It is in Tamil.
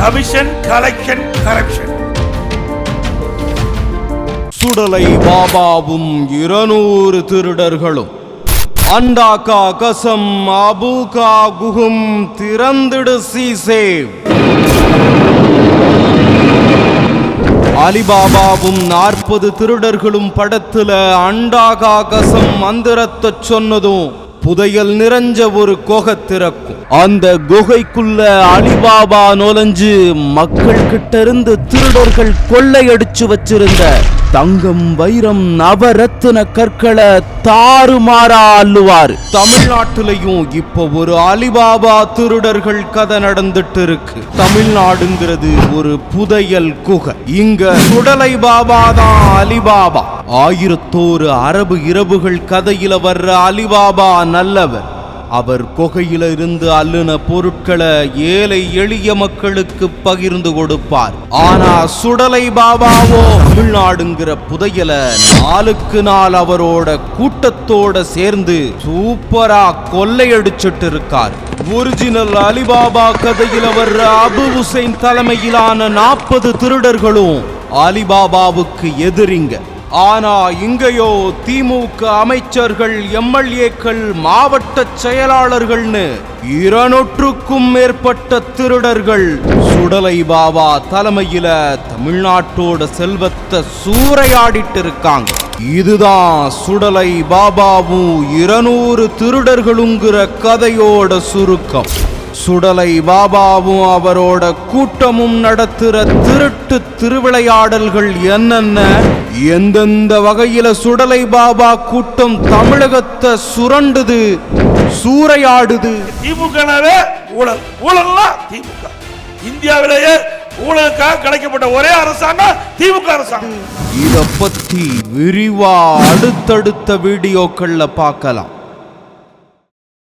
Commission, collection, corruption. சுடலை பாபாவும் 200 திருடர்களும் அண்டாக்கா கசம் அபூகா குகும் திறந்திடு சீசேவ். அலிபாபாவும் 40 திருடர்களும் படத்துல அண்டாகா கசம் மந்திரத்தை சொன்னதும் புதையல் நிறைஞ்ச ஒரு குகை திறக்கும். அந்த குகைக்குள்ள அலிபாபா நுழைஞ்சு மக்கள் கிட்ட இருந்து திருடர்கள் கொள்ளையடிச்சு வச்சிருந்த தங்கம், வைரம், நவரத்தின கற்களை தாறுமாறா அள்ளுவாரு. தமிழ்நாட்டிலையும் இப்ப ஒரு அலிபாபா திருடர்கள் கதை நடந்துட்டு இருக்கு. தமிழ்நாடுங்கிறது ஒரு புதையல் குகை. இங்க சுடலை பாபா தான் அலிபாபா. 1001 அரபு இரவுகள் கதையில வர்ற அலிபாபா நல்லவர். அவர் குகையில இருந்து அள்ளுன பொருட்களை ஏழை எளிய மக்களுக்கு பகிர்ந்து கொடுப்பார். ஆனா சுடலை பாபாவோ தமிழ்நாடுங்கிற புதையல நாளுக்கு நாள் அவரோட கூட்டத்தோட சேர்ந்து சூப்பரா கொள்ளையடிச்சிட்டு இருக்கார். ஒரிஜினல் அலிபாபா கதையில வர்ற அபு ஹுசைன் தலைமையிலான 40 திருடர்களும் அலிபாபாவுக்கு எதிரிங்க. ஆனா இங்கேயோ திமுக அமைச்சர்கள், எம்எல்ஏக்கள், மாவட்ட செயலாளர்கள்னு 200க்கும் மேற்பட்ட திருடர்கள் சுடலை பாபா தலைமையில தமிழ்நாட்டோட செல்வத்தை சூறையாடிட்டு இருக்காங்க. இதுதான் சுடலை பாபாவும் 200 திருடர்களுங்கிற கதையோட சுருக்கம். சுடலை பாபாவும் அவரோட கூட்டமும் நடத்துற திருட்டு திருவிளையாடல்கள் என்னென்ன, எந்தெந்த வகையில சுடலை பாபா கூட்டம் தமிழகத்தை சுரண்டுது, சூறையாடுது. திமுகவே ஊழல், ஊழல்லாம் திமுக. இந்தியாவிலேயே ஊழலுக்காக கிடைக்கப்பட்ட ஒரே அரசாங்கம் திமுக அரசாங்கம். இத பத்தி விரிவா அடுத்தடுத்த வீடியோக்கள்ல பார்க்கலாம்.